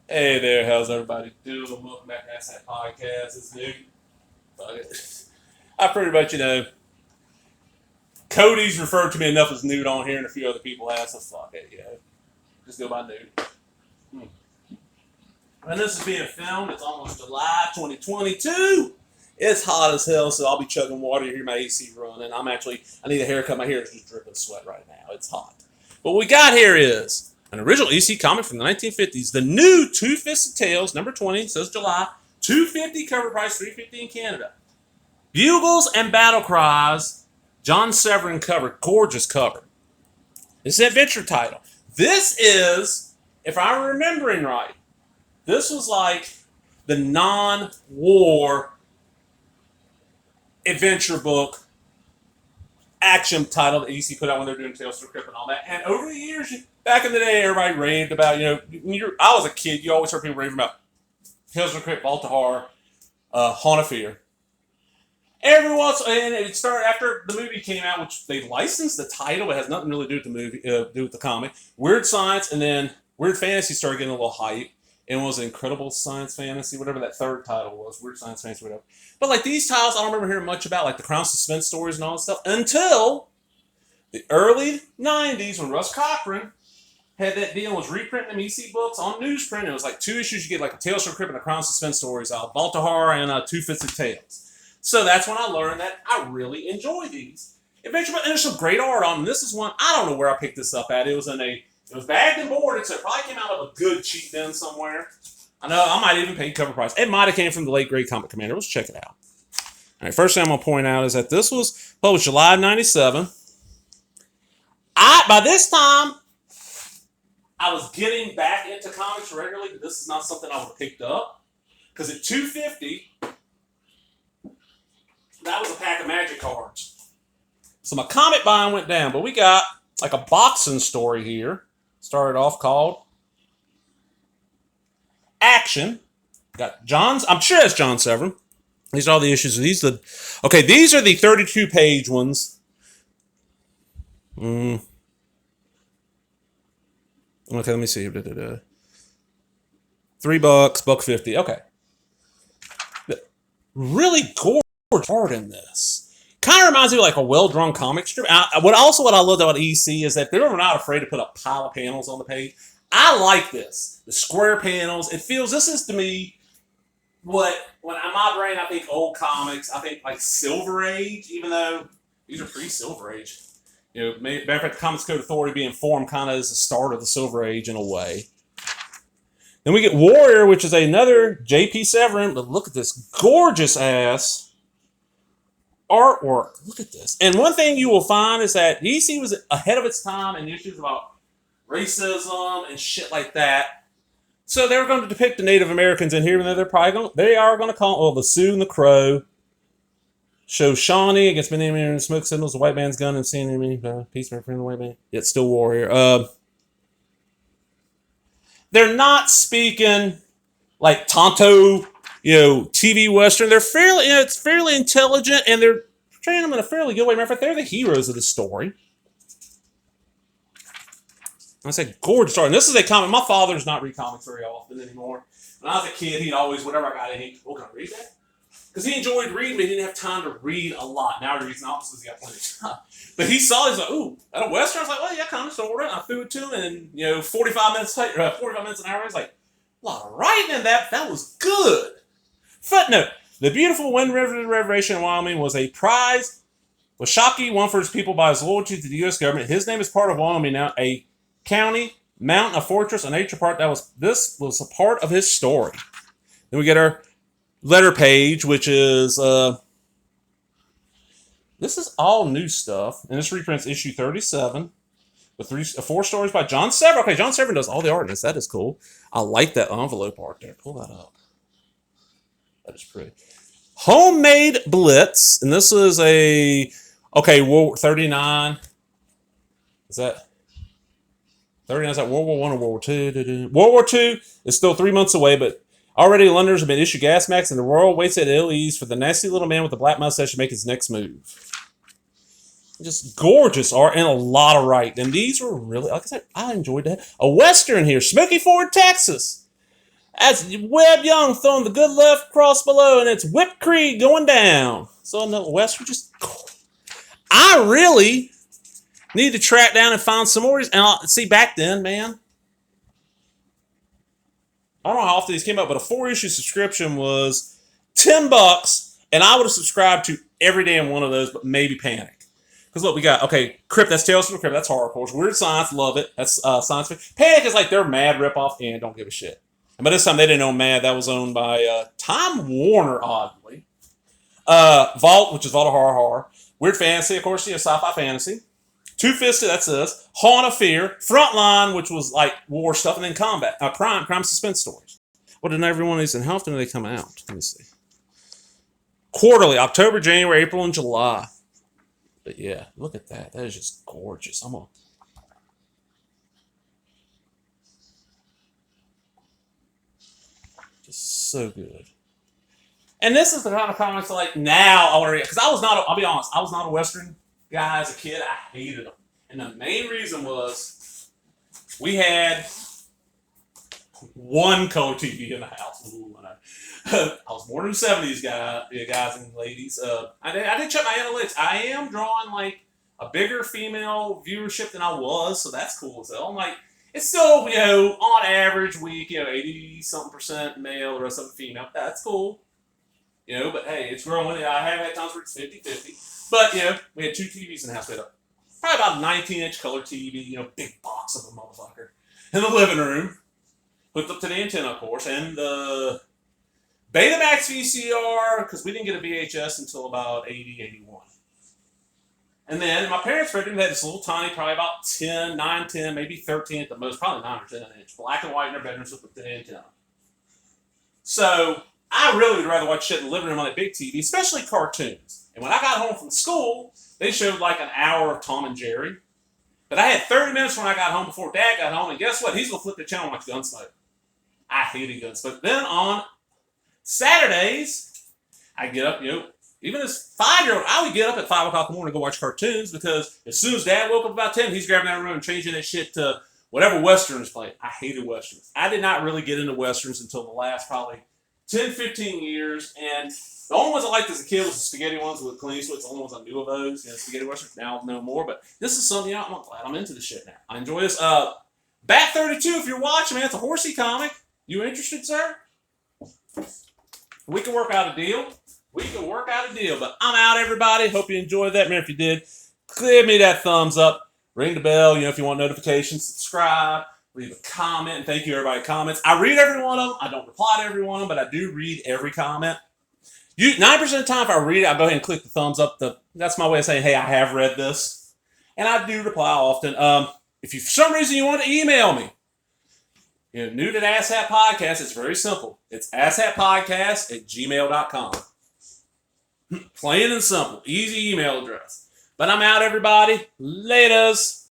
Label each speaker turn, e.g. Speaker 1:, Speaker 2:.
Speaker 1: Hey there, how's everybody doing? Welcome back to Ask That Podcast. It's new. I pretty much, Cody's referred to me enough as nude on here, and a few other people have, so fuck it, just go by nude. Hmm. And this is being filmed. It's almost July 2022. It's hot as hell, so I'll be chugging water. You hear my AC running. I need a haircut. My hair is just dripping sweat right now. It's hot. But what we got here is an original EC comic from the 1950s. The new Two Fisted Tales, number 20, says July. $250 cover price, $350 in Canada. Bugles and Battle Cries, John Severin cover. Gorgeous cover. It's an adventure title. This is, if I'm remembering right, this was like the non-war adventure book action title that EC put out when they were doing Tales from the Crypt and all that. And over the years, back in the day, everybody raved about, I was a kid, you always heard people raving about Tales from the Crypt, Vault of Horror, Haunt of Fear. Every once, and it started after the movie came out, which they licensed the title. It has nothing really to do with the movie, do with the comic. Weird Science, and then Weird Fantasy started getting a little hype. And was Incredible Science Fantasy, whatever that third title was, Weird Science Fantasy, whatever. But like these titles, I don't remember hearing much about, like the Crown Suspense stories and all that stuff, until the early 90s when Russ Cochran had that deal, was reprinting them EC books on newsprint. It was like 2 issues, you get like a Tales from the Crypt and a Crown Suspense stories, Vault of Horror and Two Fisted Tales. So that's when I learned that I really enjoy these. Eventually, and there's some great art on them. This is one, I don't know where I picked this up at. It was bagged and boarded, so it probably came out of a good cheap bin somewhere. I know I might even pay cover price. It might have came from the late great Comic Commander. Let's check it out. All right, first thing I'm going to point out is that this was published July 97. By this time, I was getting back into comics regularly, but this is not something I would have picked up. Because at $250, that was a pack of Magic cards. So my comic buying went down, but we got like a boxing story here. Started off called Action. Got John's. I'm sure it's John Severin. These are all the issues. These are the 32-page ones. Okay, let me see. $3, $1.50. Okay. Really gorgeous art in this. Kind of reminds me of like a well-drawn comic strip. What I love about EC is that they're not afraid to put a pile of panels on the page. I like this. The square panels. This is to me when in my brain I think old comics, I think like Silver Age, even though these are pre-Silver Age. Matter of fact, the Comics Code Authority being formed kind of is the start of the Silver Age in a way. Then we get Warrior, which is another J.P. Severin, but look at this gorgeous ass artwork. Look at this. And one thing you will find is that DC was ahead of its time in issues about racism and shit like that. So they were going to depict the Native Americans in here, and they are going to call the Sioux and the Crow. Show Shawnee against many American smoke signals, the white man's gun, and seeing enemy peace from the white man. Yet still warrior. They're not speaking like Tonto, TV Western. They're fairly, it's fairly intelligent, and they're portraying them in a fairly good way. Matter of fact, they're the heroes of the story. I said, gorgeous story. And this is a comic. My father's not read comics very often anymore. When I was a kid, he'd always, whatever I got in, can I read that? Because he enjoyed reading, but he didn't have time to read a lot. Now he reads novels because he got plenty of time. But he saw, he's like, ooh, that a Western? I was like, well, yeah, kind of, sort of. I threw it to him, and, 45 minutes an hour, I was like, a lot of writing in that. That was good. Footnote: the beautiful Wind River Reservation in Wyoming was a prize Washakie won for his people by his loyalty to the U.S. government. His name is part of Wyoming now, a county, mountain, a fortress, a nature park. This was a part of his story. Then we get our letter page, which is this is all new stuff, and this reprints issue 37 with 4 stories by John Severin. Okay, John Severin does all the art in this. That is cool. I like that envelope art there. Pull that up. That is pretty. Homemade Blitz, and this is World War 39. Is that 39? Is that World War I or World War II? World War II is still 3 months away, but already Londoners have been issued gas masks, and the world waits at ill ease for the nasty little man with the black mustache to make his next move. Just gorgeous art and a lot of writing. And these were really, like I said, I enjoyed that. A Western here, Smoky Ford, Texas. That's Webb Young throwing the good left cross below, and it's Whip Creed going down. So in the West, I really need to track down and find some more. And see, back then, man, I don't know how often these came out, but a 4-issue subscription was $10, and I would have subscribed to every damn one of those, but maybe Panic. Because look, we got, okay, Crypt, that's Tales from the Crypt, that's horrorcore. Weird Science, love it. That's science fiction. Panic is like their mad ripoff, and don't give a shit. And by this time, they didn't own Mad. That was owned by Time Warner, oddly. Vault, which is Vault of Horror. Weird Fantasy, of course, sci-fi fantasy. Two-Fisted, that's this. Haunt of Fear. Frontline, which was like war stuff. And then Combat. Crime suspense stories. What did every one of these, and how often do they come out? Let me see. Quarterly, October, January, April, and July. But yeah, look at that. That is just gorgeous. Just so good. And this is the kind of comics like now I want to read. Because I'll be honest, I was not a Western guy as a kid. I hated them. And the main reason was we had one color TV in the house. I was born in the 70s, guys and ladies. I did check my analytics. I am drawing like a bigger female viewership than I was, so that's cool as hell. I'm like, it's still, on average week, 80-something% male, the rest of it female. That's cool. But hey, it's growing. I have had times where it's 50-50. But, we had two TVs in the house. We had probably about a 19-inch color TV, big box of a motherfucker in the living room. Hooked up to the antenna, of course, and the Betamax VCR, because we didn't get a VHS until about 80, 81. And then my parents' bedroom had this little tiny, probably about 9, 10, maybe 13 at the most, probably 9 or 10 inch, black and white in their bedrooms with the antenna. So I really would rather watch shit in the living room on that big TV, especially cartoons. And when I got home from school, they showed like an hour of Tom and Jerry. But I had 30 minutes when I got home before Dad got home, and guess what? He's going to flip the channel and watch Gunsmoke. I hated Gunsmoke. Then on Saturdays, I get up, even as 5-year-old, I would get up at 5 o'clock in the morning to go watch cartoons because as soon as Dad woke up about 10, he's grabbing that room and changing that shit to whatever Western is playing. I hated Westerns. I did not really get into Westerns until the last probably 10, 15 years, and the only ones I liked as a kid was the spaghetti ones with Clint Eastwood. It's the only ones I knew of those. Spaghetti Westerns. Now I know more, but this is something, I'm glad I'm into this shit now. I enjoy this. Bat 32, if you're watching, man, it's a horsey comic. You interested, sir? We can work out a deal. But I'm out, everybody. Hope you enjoyed that. Man, if you did, give me that thumbs up. Ring the bell, if you want notifications, subscribe, leave a comment, and thank you, everybody that comments. I read every one of them. I don't reply to every one of them, but I do read every comment. 9% of the time, if I read it, I'll go ahead and click the thumbs up. That's my way of saying, hey, I have read this. And I do reply often. If you, for some reason, you want to email me, new to the AssHat Podcast, it's very simple. It's asshatpodcast@gmail.com. Plain and simple. Easy email address. But I'm out, everybody. Laters.